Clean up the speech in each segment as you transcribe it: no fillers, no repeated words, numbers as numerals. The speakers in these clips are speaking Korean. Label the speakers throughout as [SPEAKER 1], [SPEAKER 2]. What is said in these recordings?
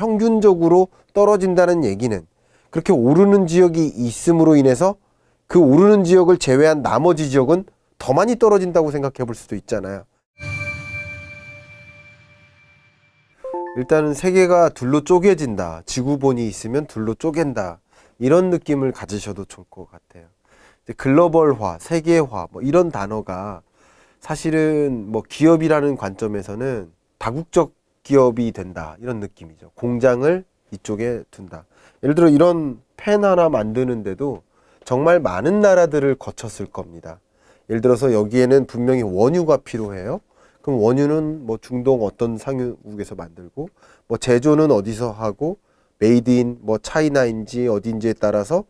[SPEAKER 1] 평균적으로 떨어진다는 얘기는 그렇게 오르는 지역이 있음으로 인해서 그 오르는 지역을 제외한 나머지 지역은 더 많이 떨어진다고 생각해 볼 수도 있잖아요. 일단은 세계가 둘로 쪼개진다. 지구본이 있으면 둘로 쪼갠다. 이런 느낌을 가지셔도 좋을 것 같아요. 글로벌화, 세계화 뭐 이런 단어가 사실은 뭐 기업이라는 관점에서는 다국적 기업이 된다. 이런 느낌이죠. 공장을 이쪽에 둔다. 예를 들어 이런 펜 하나 만드는데도 정말 많은 나라들을 거쳤을 겁니다. 예를 들어서 여기에는 분명히 원유가 필요해요. 그럼 원유는 뭐 중동 어떤 상유국에서 만들고 뭐 제조는 어디서 하고 메이드 인 뭐 차이나인지 어딘지에 따라서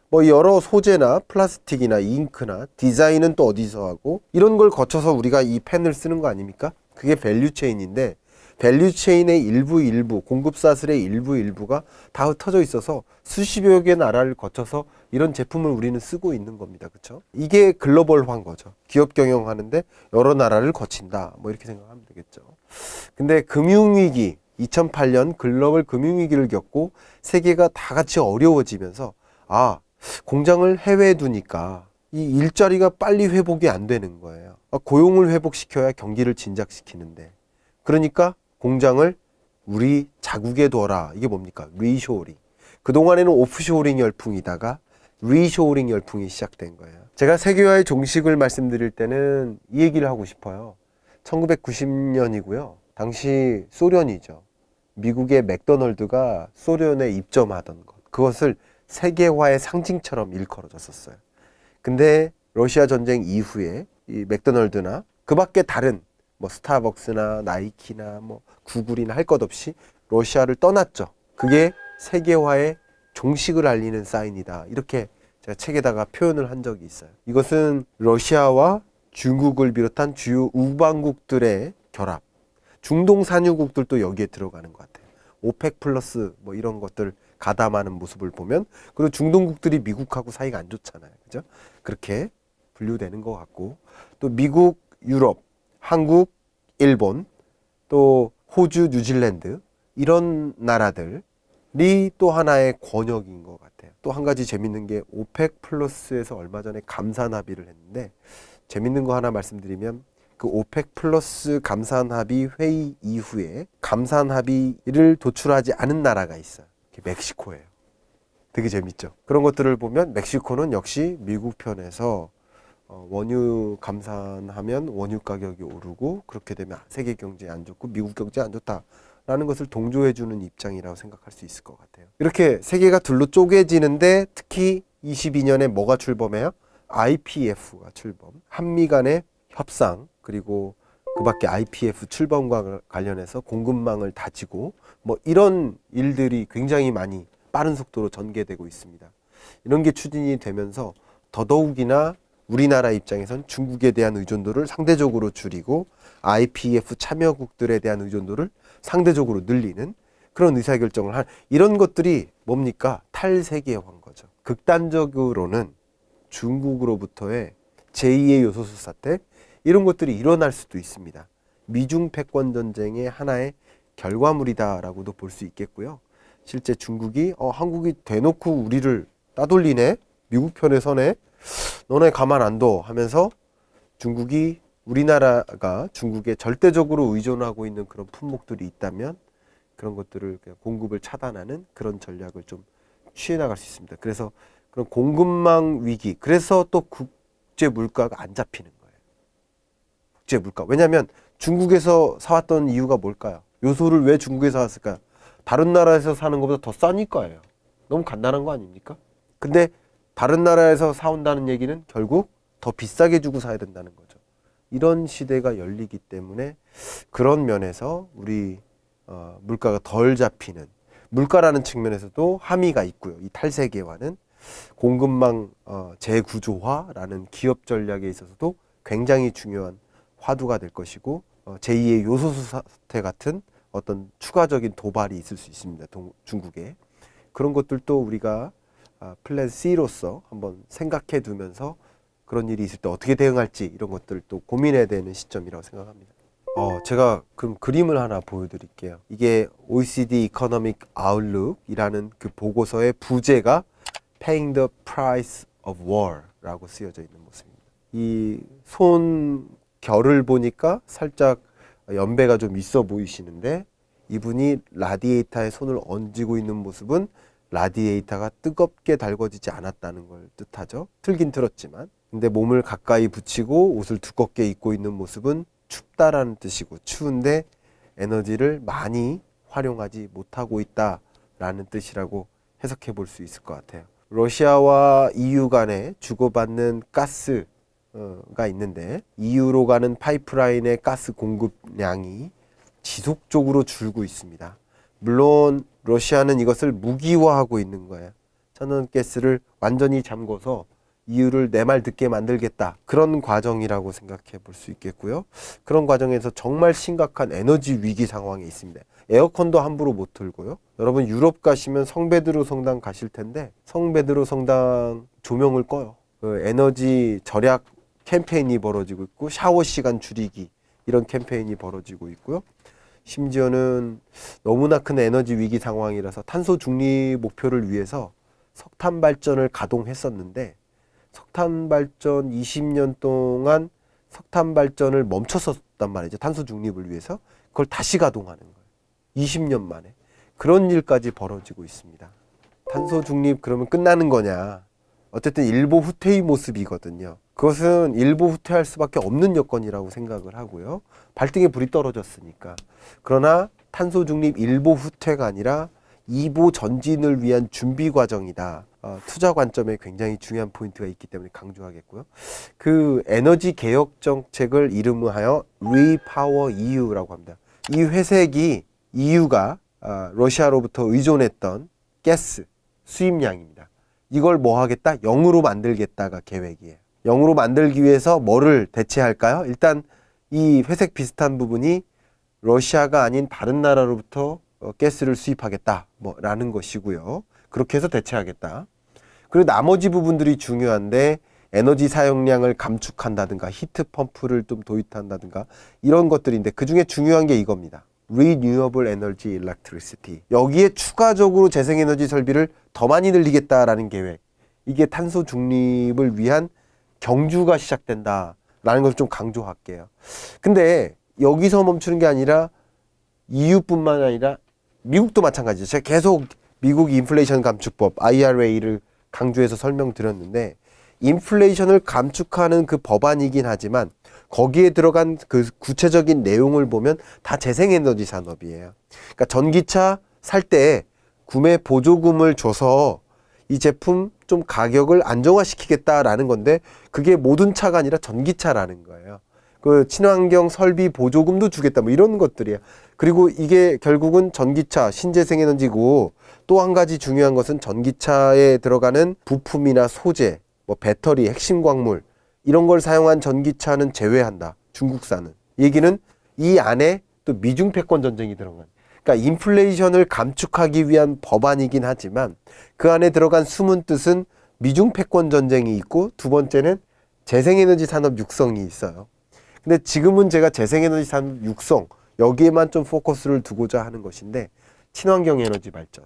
[SPEAKER 1] 뭐 여러 소재나 플라스틱이나 잉크나 디자인은 또 어디서 하고 이런 걸 거쳐서 우리가 이 펜을 쓰는 거 아닙니까? 그게 밸류 체인인데 밸류 체인의 일부 공급사슬의 일부가 다 흩어져 있어서 수십여 개 나라를 거쳐서 이런 제품을 우리는 쓰고 있는 겁니다. 그렇죠? 이게 글로벌화인 거죠. 기업 경영하는데 여러 나라를 거친다. 뭐 이렇게 생각하면 되겠죠. 근데 금융위기 2008년 글로벌 금융위기를 겪고 세계가 다 같이 어려워지면서 공장을 해외에 두니까 이 일자리가 빨리 회복이 안 되는 거예요. 고용을 회복시켜야 경기를 진작시키는데 그러니까 공장을 우리 자국에 둬라. 이게 뭡니까? 리쇼어링. 그동안에는 오프쇼어링 열풍이다가 리쇼어링 열풍이 시작된 거예요. 제가 세계화의 종식을 말씀드릴 때는 이 얘기를 하고 싶어요. 1990년이고요. 당시 소련이죠. 미국의 맥도널드가 소련에 입점하던 것. 그것을 세계화의 상징처럼 일컬어졌었어요. 근데 러시아 전쟁 이후에 이 맥도널드나 그 밖에 다른 뭐 스타벅스나 나이키나 뭐 구글이나 할 것 없이 러시아를 떠났죠. 그게 세계화의 종식을 알리는 사인이다. 이렇게 제가 책에다가 표현을 한 적이 있어요. 이것은 러시아와 중국을 비롯한 주요 우방국들의 결합. 중동 산유국들도 여기에 들어가는 것 같아요. 오펙 플러스 뭐 이런 것들 가담하는 모습을 보면 그리고 중동국들이 미국하고 사이가 안 좋잖아요. 그죠? 그렇게 분류되는 것 같고 또 미국, 유럽, 한국, 일본, 또 호주, 뉴질랜드 이런 나라들이 또 하나의 권역인 것 같아요. 또 한 가지 재밌는 게 오펙 플러스에서 얼마 전에 감산 합의를 했는데 재밌는 거 하나 말씀드리면 그 오펙 플러스 감산 합의 회의 이후에 감산 합의를 도출하지 않은 나라가 있어요. 멕시코예요. 되게 재밌죠. 그런 것들을 보면 멕시코는 역시 미국 편에서 원유 감산하면 원유 가격이 오르고 그렇게 되면 세계 경제에 안 좋고 미국 경제에 안 좋다라는 것을 동조해주는 입장이라고 생각할 수 있을 것 같아요. 이렇게 세계가 둘로 쪼개지는데 특히 22년에 뭐가 출범해요? IPF가 출범. 한미 간의 협상 그리고 그 밖에 IPF 출범과 관련해서 공급망을 다지고 뭐 이런 일들이 굉장히 많이 빠른 속도로 전개되고 있습니다. 이런 게 추진이 되면서 더더욱이나 우리나라 입장에선 중국에 대한 의존도를 상대적으로 줄이고 IPF 참여국들에 대한 의존도를 상대적으로 늘리는 그런 의사결정을 한 이런 것들이 뭡니까? 탈세계화인 거죠. 극단적으로는 중국으로부터의 제2의 요소수 사태 이런 것들이 일어날 수도 있습니다. 미중 패권 전쟁의 하나의 결과물이다라고도 볼 수 있겠고요. 실제 중국이 한국이 대놓고 우리를 따돌리네? 미국 편에 서네? 너네 가만 안 둬 하면서 중국이 우리나라가 중국에 절대적으로 의존하고 있는 그런 품목들이 있다면 그런 것들을 그냥 공급을 차단하는 그런 전략을 좀 취해 나갈 수 있습니다. 그래서 그런 공급망 위기, 그래서 또 국제 물가가 안 잡히는 거예요. 국제 물가. 왜냐하면 중국에서 사왔던 이유가 뭘까요? 요소를 왜 중국에서 샀을까요? 다른 나라에서 사는 것보다 더 싸니까예요. 너무 간단한 거 아닙니까? 근데 다른 나라에서 사온다는 얘기는 결국 더 비싸게 주고 사야 된다는 거죠. 이런 시대가 열리기 때문에 그런 면에서 우리 물가가 덜 잡히는 물가라는 측면에서도 함의가 있고요. 이 탈세계화는 공급망 재구조화라는 기업 전략에 있어서도 굉장히 중요한 화두가 될 것이고 제2의 요소수 사태 같은 어떤 추가적인 도발이 있을 수 있습니다. 중국에. 그런 것들도 우리가 플랜 C로서 한번 생각해 두면서 그런 일이 있을 때 어떻게 대응할지 이런 것들을 또 고민해야 되는 시점이라고 생각합니다. 제가 그럼 그림을 하나 보여드릴게요. 이게 OECD Economic Outlook이라는 그 보고서의 부제가 Paying the Price of War라고 쓰여져 있는 모습입니다. 이 손 결을 보니까 살짝 연배가 좀 있어 보이시는데, 이분이 라디에이터에 손을 얹고 있는 모습은 라디에이터가 뜨겁게 달궈지지 않았다는 걸 뜻하죠. 틀긴 틀었지만. 근데 몸을 가까이 붙이고 옷을 두껍게 입고 있는 모습은 춥다라는 뜻이고, 추운데 에너지를 많이 활용하지 못하고 있다라는 뜻이라고 해석해 볼 수 있을 것 같아요. 러시아와 EU 간에 주고받는 가스가 있는데, EU로 가는 파이프라인의 가스 공급량이 지속적으로 줄고 있습니다. 물론 러시아는 이것을 무기화하고 있는 거예요. 천연가스를 완전히 잠궈서 EU를 내 말 듣게 만들겠다, 그런 과정이라고 생각해 볼 수 있겠고요. 그런 과정에서 정말 심각한 에너지 위기 상황에 있습니다. 에어컨도 함부로 못 틀고요. 여러분 유럽 가시면 성베드로 성당 가실 텐데, 성베드로 성당 조명을 꺼요. 그 에너지 절약 캠페인이 벌어지고 있고, 샤워 시간 줄이기, 이런 캠페인이 벌어지고 있고요. 심지어는 너무나 큰 에너지 위기 상황이라서 탄소 중립 목표를 위해서 석탄 발전을 가동했었는데, 석탄 발전 20년 동안 석탄 발전을 멈췄었단 말이죠. 탄소 중립을 위해서. 그걸 다시 가동하는 거예요. 20년 만에. 그런 일까지 벌어지고 있습니다. 탄소 중립 그러면 끝나는 거냐? 어쨌든 일보 후퇴의 모습이거든요. 그것은 일보 후퇴할 수밖에 없는 여건이라고 생각을 하고요. 발등에 불이 떨어졌으니까. 그러나 탄소 중립 일보 후퇴가 아니라 2보 전진을 위한 준비 과정이다. 투자 관점에 굉장히 중요한 포인트가 있기 때문에 강조하겠고요. 그 에너지 개혁 정책을 이름하여 Repower EU라고 합니다. 이 회색이 EU가 러시아로부터 의존했던 가스 수입량입니다. 이걸 뭐 하겠다? 0으로 만들겠다가 계획이에요. 0으로 만들기 위해서 뭐를 대체할까요? 일단 이 회색 비슷한 부분이 러시아가 아닌 다른 나라로부터 가스를 수입하겠다 라는 것이고요. 그렇게 해서 대체하겠다. 그리고 나머지 부분들이 중요한데, 에너지 사용량을 감축한다든가 히트 펌프를 좀 도입한다든가 이런 것들인데, 그 중에 중요한 게 이겁니다. Renewable Energy Electricity. 여기에 추가적으로 재생에너지 설비를 더 많이 늘리겠다라는 계획. 이게 탄소 중립을 위한 경주가 시작된다라는 걸 좀 강조할게요. 근데 여기서 멈추는 게 아니라 EU뿐만 아니라 미국도 마찬가지죠. 제가 계속 미국 인플레이션 감축법 IRA를 강조해서 설명드렸는데, 인플레이션을 감축하는 그 법안이긴 하지만 거기에 들어간 그 구체적인 내용을 보면 다 재생에너지 산업이에요. 그러니까 전기차 살 때 구매 보조금을 줘서 이 제품 좀 가격을 안정화시키겠다라는 건데, 그게 모든 차가 아니라 전기차라는 거예요. 그 친환경 설비 보조금도 주겠다, 이런 것들이에요. 그리고 이게 결국은 전기차 신재생에너지고, 또 한 가지 중요한 것은 전기차에 들어가는 부품이나 소재, 배터리, 핵심 광물 이런 걸 사용한 전기차는 제외한다. 중국산은. 얘기는 이 안에 또 미중 패권 전쟁이 들어간. 그러니까 인플레이션을 감축하기 위한 법안이긴 하지만 그 안에 들어간 숨은 뜻은 미중 패권 전쟁이 있고, 두 번째는 재생에너지 산업 육성이 있어요. 근데 지금은 제가 재생에너지 산업 육성 여기에만 좀 포커스를 두고자 하는 것인데, 친환경 에너지 발전,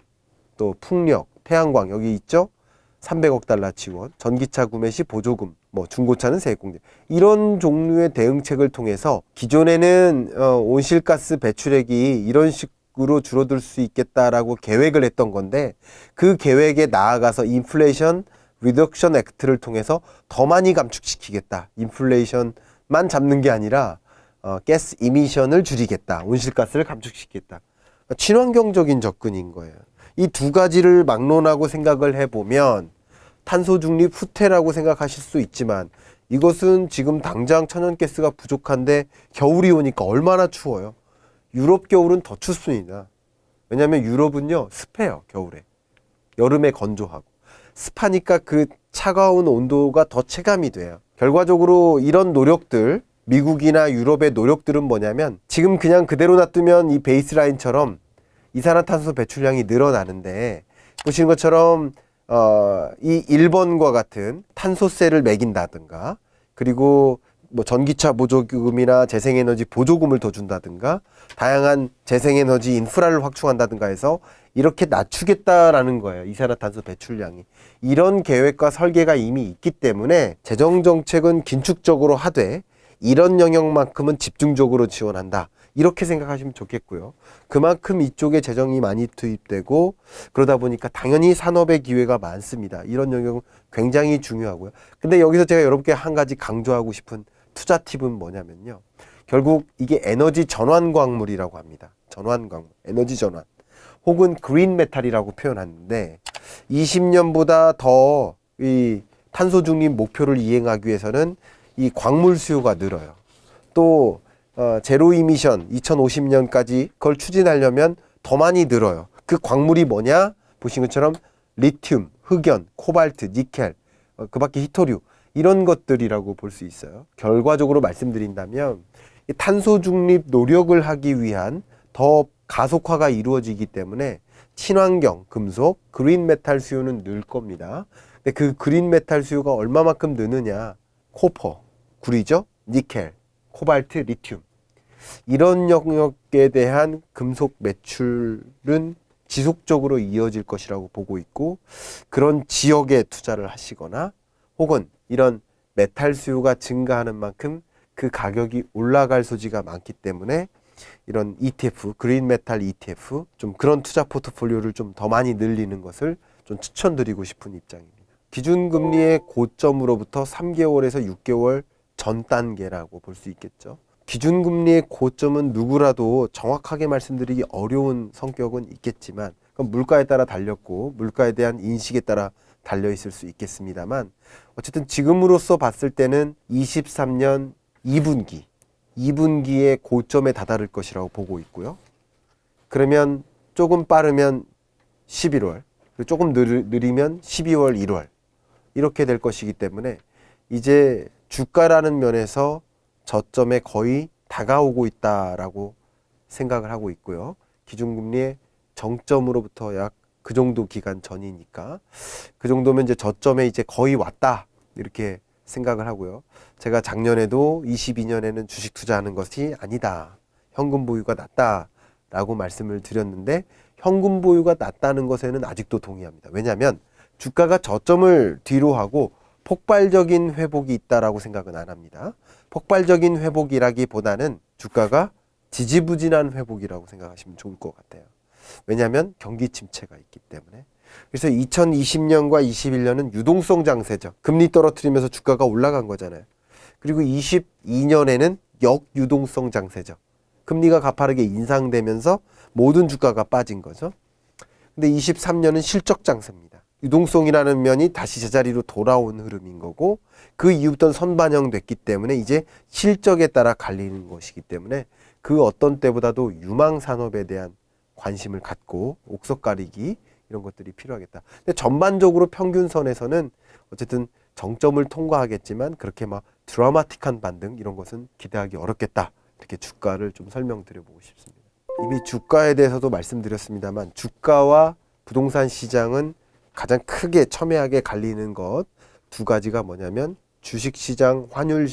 [SPEAKER 1] 또 풍력, 태양광 여기 있죠. 300억 달러 지원, 전기차 구매 시 보조금, 중고차는 세액공제, 이런 종류의 대응책을 통해서 기존에는 온실가스 배출액이 이런 식으로 줄어들 수 있겠다라고 계획을 했던 건데, 그 계획에 나아가서 인플레이션 리덕션 액트를 통해서 더 많이 감축시키겠다. 인플레이션만 잡는 게 아니라 가스 이미션을 줄이겠다. 온실가스를 감축시키겠다. 친환경적인 접근인 거예요. 이 두 가지를 막론하고 생각을 해보면 탄소 중립 후퇴라고 생각하실 수 있지만, 이것은 지금 당장 천연가스가 부족한데 겨울이 오니까 얼마나 추워요. 유럽 겨울은 더 춥습니다. 왜냐하면 유럽은요 습해요. 겨울에. 여름에 건조하고. 습하니까 그 차가운 온도가 더 체감이 돼요. 결과적으로 이런 노력들, 미국이나 유럽의 노력들은 뭐냐면, 지금 그냥 그대로 놔두면 이 베이스라인처럼 이산화탄소 배출량이 늘어나는데, 보시는 것처럼 이 일본과 같은 탄소세를 매긴다든가, 그리고 뭐 전기차 보조금이나 재생에너지 보조금을 더 준다든가 다양한 재생에너지 인프라를 확충한다든가 해서 이렇게 낮추겠다라는 거예요. 이산화탄소 배출량이. 이런 계획과 설계가 이미 있기 때문에 재정정책은 긴축적으로 하되 이런 영역만큼은 집중적으로 지원한다. 이렇게 생각하시면 좋겠고요. 그만큼 이쪽에 재정이 많이 투입되고 그러다 보니까 당연히 산업의 기회가 많습니다. 이런 영역은 굉장히 중요하고요. 근데 여기서 제가 여러분께 한 가지 강조하고 싶은 투자 팁은 뭐냐면요. 결국 이게 에너지 전환 광물이라고 합니다. 전환 광물, 에너지 전환. 혹은 그린 메탈이라고 표현하는데 20년보다 더 이 탄소 중립 목표를 이행하기 위해서는 이 광물 수요가 늘어요. 또 제로 이미션 2050년까지 그걸 추진하려면 더 많이 늘어요. 그 광물이 뭐냐? 보신 것처럼 리튬, 흑연, 코발트, 니켈, 그 밖에 히토류 이런 것들이라고 볼 수 있어요. 결과적으로 말씀드린다면 이 탄소 중립 노력을 하기 위한 더 가속화가 이루어지기 때문에 친환경, 금속, 그린 메탈 수요는 늘 겁니다. 근데 그 그린 메탈 수요가 얼마만큼 느느냐? 코퍼, 구리죠? 니켈, 코발트, 리튬. 이런 영역에 대한 금속 매출은 지속적으로 이어질 것이라고 보고 있고 그런 지역에 투자를 하시거나 혹은 이런 메탈 수요가 증가하는 만큼 그 가격이 올라갈 소지가 많기 때문에 이런 ETF, 그린 메탈 ETF 좀 그런 투자 포트폴리오를 좀 더 많이 늘리는 것을 좀 추천드리고 싶은 입장입니다. 기준금리의 고점으로부터 3개월에서 6개월 전 단계라고 볼 수 있겠죠. 기준금리의 고점은 누구라도 정확하게 말씀드리기 어려운 성격은 있겠지만 그건 물가에 따라 달렸고 물가에 대한 인식에 따라 달려 있을 수 있겠습니다만 어쨌든 지금으로서 봤을 때는 23년 2분기의 고점에 다다를 것이라고 보고 있고요. 그러면 조금 빠르면 11월, 그리고 조금 느리면 12월, 1월 이렇게 될 것이기 때문에 이제 주가라는 면에서 저점에 거의 다가오고 있다라고 생각을 하고 있고요. 기준금리의 정점으로부터 약 그 정도 기간 전이니까 그 정도면 이제 저점에 이제 거의 왔다 이렇게 생각을 하고요. 제가 작년에도 22년에는 주식 투자하는 것이 아니다. 현금 보유가 낫다라고 말씀을 드렸는데 현금 보유가 낫다는 것에는 아직도 동의합니다. 왜냐하면 주가가 저점을 뒤로 하고 폭발적인 회복이 있다라고 생각은 안 합니다. 폭발적인 회복이라기보다는 주가가 지지부진한 회복이라고 생각하시면 좋을 것 같아요. 왜냐하면 경기 침체가 있기 때문에. 그래서 2020년과 21년은 유동성 장세죠. 금리 떨어뜨리면서 주가가 올라간 거잖아요. 그리고 22년에는 역유동성 장세죠. 금리가 가파르게 인상되면서 모든 주가가 빠진 거죠. 근데 23년은 실적 장세입니다. 유동성이라는 면이 다시 제자리로 돌아온 흐름인 거고 그 이후부터는 선반영됐기 때문에 이제 실적에 따라 갈리는 것이기 때문에 그 어떤 때보다도 유망 산업에 대한 관심을 갖고 옥석 가리기 이런 것들이 필요하겠다. 근데 전반적으로 평균선에서는 어쨌든 정점을 통과하겠지만 그렇게 막 드라마틱한 반등 이런 것은 기대하기 어렵겠다. 이렇게 주가를 좀 설명드려보고 싶습니다. 이미 주가에 대해서도 말씀드렸습니다만 주가와 부동산 시장은 가장 크게 첨예하게 갈리는 것 두 가지가 뭐냐면 주식시장 환율을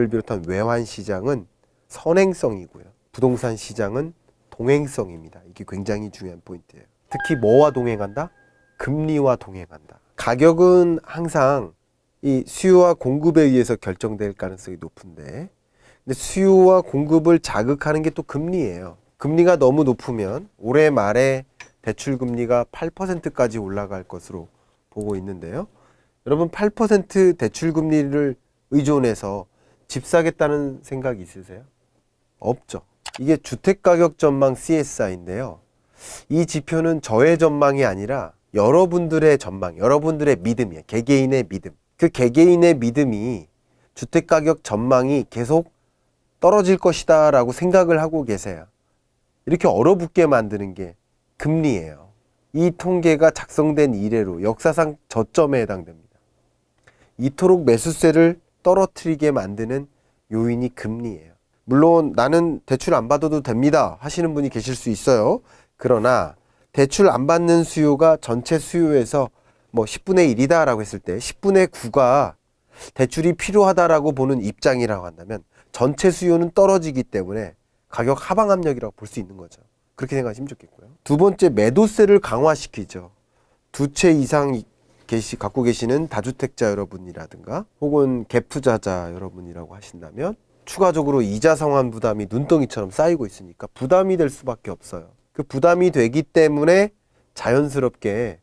[SPEAKER 1] 비롯한 외환시장은 선행성이고요. 부동산 시장은 동행성입니다. 이게 굉장히 중요한 포인트예요. 특히 뭐와 동행한다? 금리와 동행한다. 가격은 항상 이 수요와 공급에 의해서 결정될 가능성이 높은데 근데 수요와 공급을 자극하는 게 또 금리예요. 금리가 너무 높으면 올해 말에 대출 금리가 8%까지 올라갈 것으로 보고 있는데요. 여러분 8% 대출 금리를 의존해서 집 사겠다는 생각 있으세요? 없죠. 이게 주택가격 전망 CSI인데요. 이 지표는 저의 전망이 아니라 여러분들의 전망, 여러분들의 믿음이에요. 개개인의 믿음. 그 개개인의 믿음이 주택가격 전망이 계속 떨어질 것이다 라고 생각을 하고 계세요. 이렇게 얼어붙게 만드는 게 금리예요. 이 통계가 작성된 이래로 역사상 저점에 해당됩니다. 이토록 매수세를 떨어뜨리게 만드는 요인이 금리예요. 물론 나는 대출 안 받아도 됩니다 하시는 분이 계실 수 있어요. 그러나 대출 안 받는 수요가 전체 수요에서 뭐 10분의 1이다 라고 했을 때 10분의 9가 대출이 필요하다라고 보는 입장이라고 한다면 전체 수요는 떨어지기 때문에 가격 하방 압력이라고 볼 수 있는 거죠. 그렇게 생각하시면 좋겠고요. 두 번째, 매도세를 강화시키죠. 두 채 이상 갖고 계시는 다주택자 여러분이라든가 혹은 갭 투자자 여러분이라고 하신다면 추가적으로 이자 상환 부담이 눈덩이처럼 쌓이고 있으니까 부담이 될 수밖에 없어요. 그 부담이 되기 때문에 자연스럽게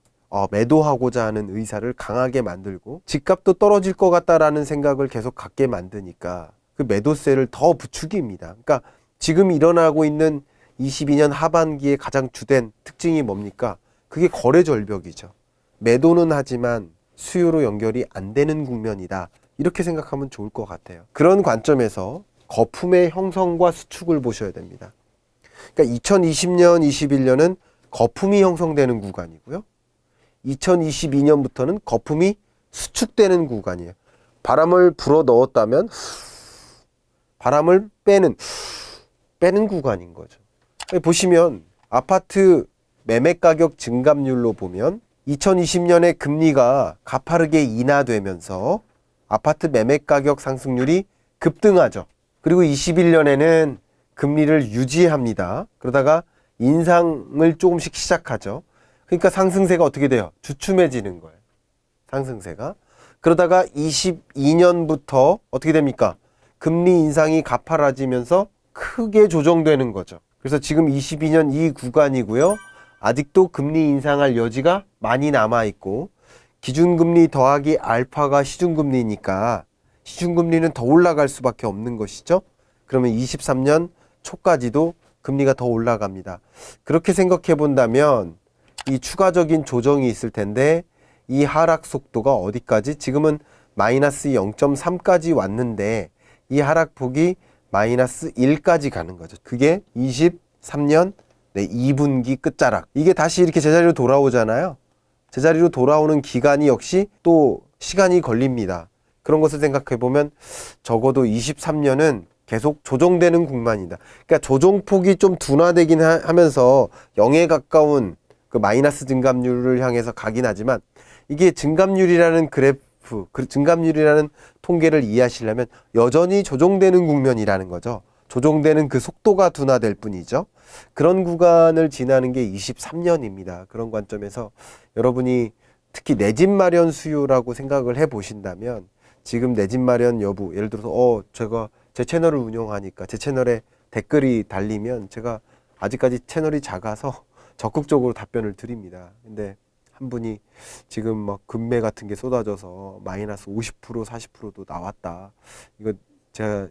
[SPEAKER 1] 매도하고자 하는 의사를 강하게 만들고 집값도 떨어질 것 같다라는 생각을 계속 갖게 만드니까 그 매도세를 더 부추깁니다. 그러니까 지금 일어나고 있는 22년 하반기의 가장 주된 특징이 뭡니까? 그게 거래 절벽이죠. 매도는 하지만 수요로 연결이 안 되는 국면이다. 이렇게 생각하면 좋을 것 같아요. 그런 관점에서 거품의 형성과 수축을 보셔야 됩니다. 그러니까 2020년, 21년은 거품이 형성되는 구간이고요. 2022년부터는 거품이 수축되는 구간이에요. 바람을 불어 넣었다면 바람을 빼는 구간인 거죠. 보시면 아파트 매매 가격 증감률로 보면 2020년에 금리가 가파르게 인하되면서 아파트 매매 가격 상승률이 급등하죠. 그리고 21년에는 금리를 유지합니다. 그러다가 인상을 조금씩 시작하죠. 그러니까 상승세가 어떻게 돼요? 주춤해지는 거예요. 상승세가. 그러다가 22년부터 어떻게 됩니까? 금리 인상이 가파라지면서 크게 조정되는 거죠. 그래서 지금 22년 이 구간이고요. 아직도 금리 인상할 여지가 많이 남아있고 기준금리 더하기 알파가 시중금리니까 시중금리는 더 올라갈 수밖에 없는 것이죠. 그러면 23년 초까지도 금리가 더 올라갑니다. 그렇게 생각해 본다면 이 추가적인 조정이 있을 텐데 이 하락 속도가 어디까지? 지금은 마이너스 0.3까지 왔는데 이 하락폭이 마이너스 1까지 가는 거죠. 그게 23년 2분기 끝자락. 이게 다시 이렇게 제자리로 돌아오잖아요. 제자리로 돌아오는 기간이 역시 또 시간이 걸립니다. 그런 것을 생각해 보면 적어도 23년은 계속 조정되는 국면이다. 그러니까 조정폭이 좀 둔화되긴 하면서 0에 가까운 그 마이너스 증감률을 향해서 가긴 하지만 이게 증감률이라는 그래프, 증감률이라는 통계를 이해하시려면 여전히 조정되는 국면이라는 거죠. 조정되는 그 속도가 둔화될 뿐이죠. 그런 구간을 지나는 게 23년입니다. 그런 관점에서 여러분이 특히 내 집 마련 수요라고 생각을 해 보신다면 지금 내 집 마련 여부, 예를 들어서 제가 제 채널을 운영하니까 제 채널에 댓글이 달리면 제가 아직까지 채널이 작아서 적극적으로 답변을 드립니다. 근데 한 분이 지금 막 금매 같은 게 쏟아져서 마이너스 50% 40%도 나왔다. 이거 제가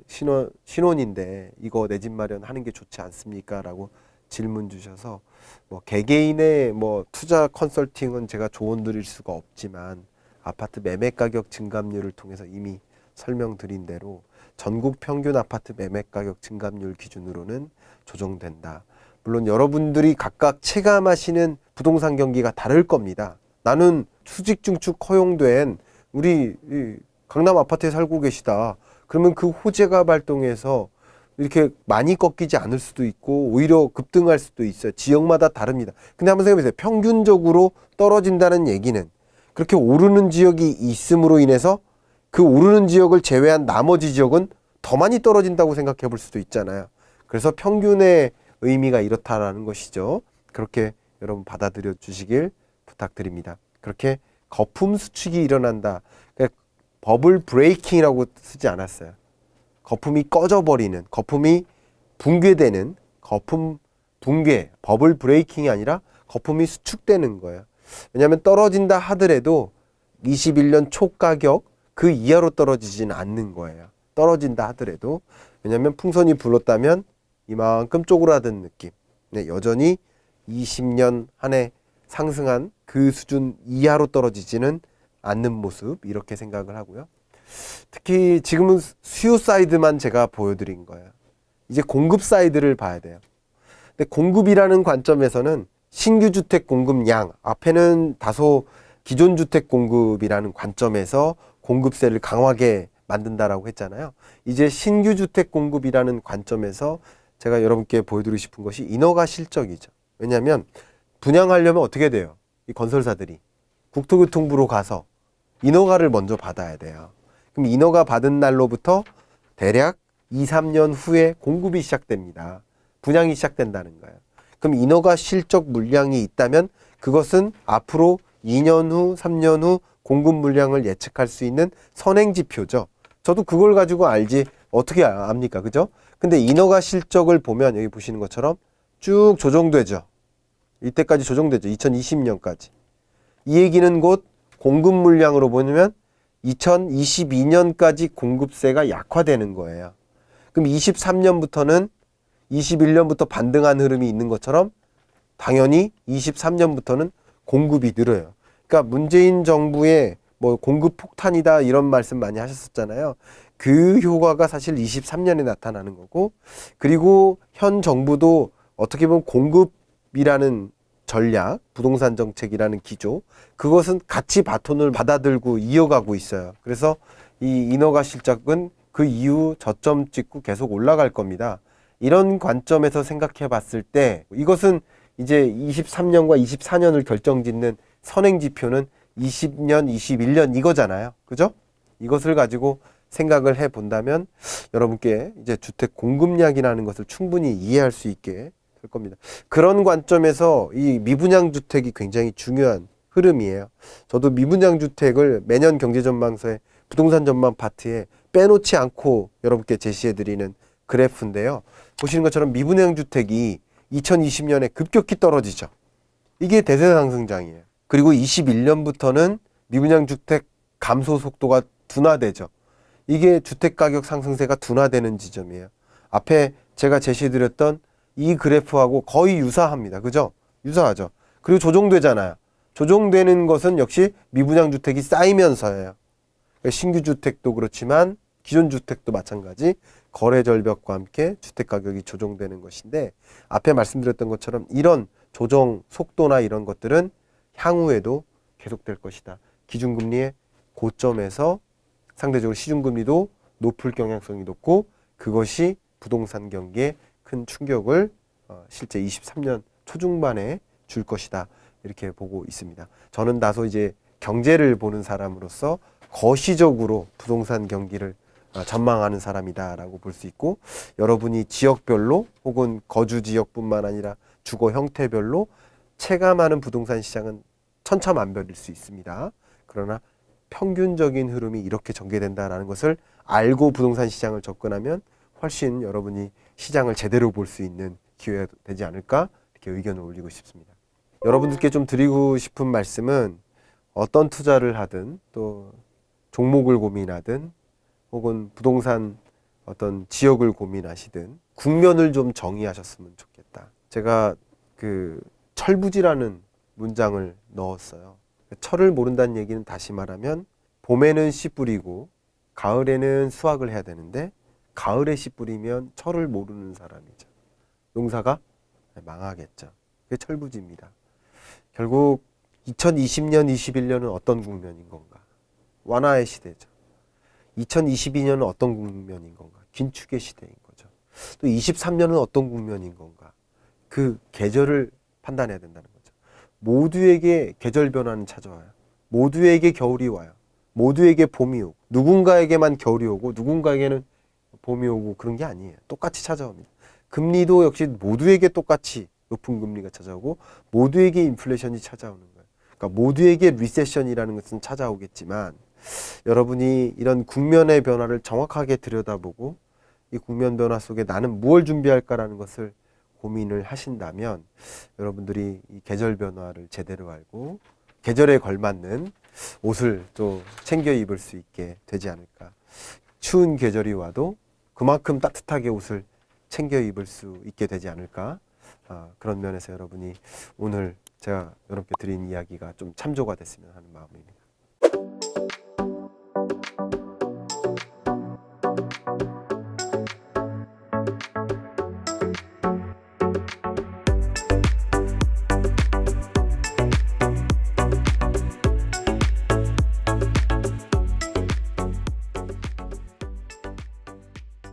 [SPEAKER 1] 신혼인데 이거 내 집 마련하는 게 좋지 않습니까? 라고 질문 주셔서 뭐 개개인의 뭐 투자 컨설팅은 제가 조언 드릴 수가 없지만 아파트 매매 가격 증감률을 통해서 이미 설명드린 대로 전국 평균 아파트 매매 가격 증감률 기준으로는 조정된다. 물론 여러분들이 각각 체감하시는 부동산 경기가 다를 겁니다. 나는 수직 증축 허용된 우리 강남 아파트에 살고 계시다. 그러면 그 호재가 발동해서 이렇게 많이 꺾이지 않을 수도 있고 오히려 급등할 수도 있어요. 지역마다 다릅니다. 근데 한번 생각해 보세요. 평균적으로 떨어진다는 얘기는 그렇게 오르는 지역이 있음으로 인해서 그 오르는 지역을 제외한 나머지 지역은 더 많이 떨어진다고 생각해 볼 수도 있잖아요. 그래서 평균의 의미가 이렇다라는 것이죠. 그렇게 여러분 받아들여 주시길 부탁드립니다. 그렇게 거품 수축이 일어난다. 그러니까 버블 브레이킹이라고 쓰지 않았어요. 거품이 꺼져버리는, 거품이 붕괴되는, 거품 붕괴, 버블 브레이킹이 아니라 거품이 수축되는 거예요. 왜냐하면 떨어진다 하더라도 21년 초 가격 그 이하로 떨어지지는 않는 거예요. 떨어진다 하더라도. 왜냐하면 풍선이 불었다면 이만큼 쪼그라든 느낌. 네, 여전히 20년 한 해 상승한 그 수준 이하로 떨어지지는 않는 모습, 이렇게 생각을 하고요. 특히 지금은 수요 사이드만 제가 보여드린 거예요. 이제 공급 사이드를 봐야 돼요. 근데 공급이라는 관점에서는 신규 주택 공급량, 앞에는 다소 기존 주택 공급이라는 관점에서 공급세를 강하게 만든다라고 했잖아요. 이제 신규 주택 공급이라는 관점에서 제가 여러분께 보여드리고 싶은 것이 인허가 실적이죠. 왜냐하면 분양하려면 어떻게 돼요? 이 건설사들이 국토교통부로 가서 인허가를 먼저 받아야 돼요. 그럼 인허가 받은 날로부터 대략 2, 3년 후에 공급이 시작됩니다. 분양이 시작된다는 거예요. 그럼 인허가 실적 물량이 있다면 그것은 앞으로 2년 후, 3년 후 공급 물량을 예측할 수 있는 선행 지표죠. 저도 그걸 가지고 알지 어떻게 압니까? 그죠? 근데 인허가 실적을 보면 여기 보시는 것처럼 쭉 조정되죠. 이때까지 조정되죠. 2020년까지. 이 얘기는 곧 공급 물량으로 보면 2022년까지 공급세가 약화되는 거예요. 그럼 23년부터는 21년부터 반등한 흐름이 있는 것처럼 당연히 23년부터는 공급이 늘어요. 그러니까 문재인 정부의 뭐 공급 폭탄이다 이런 말씀 많이 하셨었잖아요. 그 효과가 사실 23년에 나타나는 거고, 그리고 현 정부도 어떻게 보면 공급이라는 전략, 부동산 정책이라는 기조, 그것은 같이 바톤을 받아들고 이어가고 있어요. 그래서 이 인허가 실적은 그 이후 저점 찍고 계속 올라갈 겁니다. 이런 관점에서 생각해 봤을 때 이것은 이제 23년과 24년을 결정짓는 선행 지표는 20년, 21년 이거잖아요. 그죠? 이것을 가지고 생각을 해 본다면 여러분께 이제 주택 공급량이라는 것을 충분히 이해할 수 있게 될 겁니다. 그런 관점에서 이 미분양 주택이 굉장히 중요한 흐름이에요. 저도 미분양 주택을 매년 경제전망서에 부동산 전망 파트에 빼놓지 않고 여러분께 제시해 드리는 그래프인데요. 보시는 것처럼 미분양 주택이 2020년에 급격히 떨어지죠. 이게 대세 상승장이에요. 그리고 21년부터는 미분양 주택 감소 속도가 둔화되죠. 이게 주택 가격 상승세가 둔화되는 지점이에요. 앞에 제가 제시해드렸던 이 그래프하고 거의 유사합니다. 그죠? 유사하죠. 그리고 조정되잖아요. 조정되는 것은 역시 미분양 주택이 쌓이면서예요. 신규 주택도 그렇지만 기존 주택도 마찬가지 거래 절벽과 함께 주택 가격이 조정되는 것인데, 앞에 말씀드렸던 것처럼 이런 조정 속도나 이런 것들은 향후에도 계속될 것이다. 기준금리의 고점에서 상대적으로 시중금리도 높을 경향성이 높고, 그것이 부동산 경기에 큰 충격을 실제 23년 초중반에 줄 것이다. 이렇게 보고 있습니다. 저는 다소 이제 경제를 보는 사람으로서 거시적으로 부동산 경기를 전망하는 사람이다라고 볼 수 있고, 여러분이 지역별로 혹은 거주 지역뿐만 아니라 주거 형태별로 체감하는 부동산 시장은 천차만별일 수 있습니다. 그러나 평균적인 흐름이 이렇게 전개된다라는 것을 알고 부동산 시장을 접근하면 훨씬 여러분이 시장을 제대로 볼 수 있는 기회가 되지 않을까, 이렇게 의견을 올리고 싶습니다. 여러분들께 좀 드리고 싶은 말씀은, 어떤 투자를 하든 또 종목을 고민하든 혹은 부동산 어떤 지역을 고민하시든 국면을 좀 정의하셨으면 좋겠다. 제가 그 철부지라는 문장을 넣었어요. 철을 모른다는 얘기는 다시 말하면 봄에는 씨 뿌리고 가을에는 수확을 해야 되는데, 가을에 씨 뿌리면 철을 모르는 사람이죠. 농사가 망하겠죠. 그게 철부지입니다. 결국 2020년, 21년은 어떤 국면인 건가? 완화의 시대죠. 2022년은 어떤 국면인 건가? 긴축의 시대인 거죠. 또 23년은 어떤 국면인 건가? 그 계절을 판단해야 된다는 거죠. 모두에게 계절 변화는 찾아와요. 모두에게 겨울이 와요. 모두에게 봄이 오고, 누군가에게만 겨울이 오고 누군가에게는 봄이 오고, 그런 게 아니에요. 똑같이 찾아옵니다. 금리도 역시 모두에게 똑같이 높은 금리가 찾아오고 모두에게 인플레이션이 찾아오는 거예요. 그러니까 모두에게 리세션이라는 것은 찾아오겠지만, 여러분이 이런 국면의 변화를 정확하게 들여다보고 이 국면 변화 속에 나는 무엇을 준비할까라는 것을 고민을 하신다면, 여러분들이 이 계절 변화를 제대로 알고 계절에 걸맞는 옷을 또 챙겨 입을 수 있게 되지 않을까. 추운 계절이 와도 그만큼 따뜻하게 옷을 챙겨 입을 수 있게 되지 않을까. 그런 면에서 여러분이 오늘 제가 여러분께 드린 이야기가 좀 참조가 됐으면 하는 마음입니다.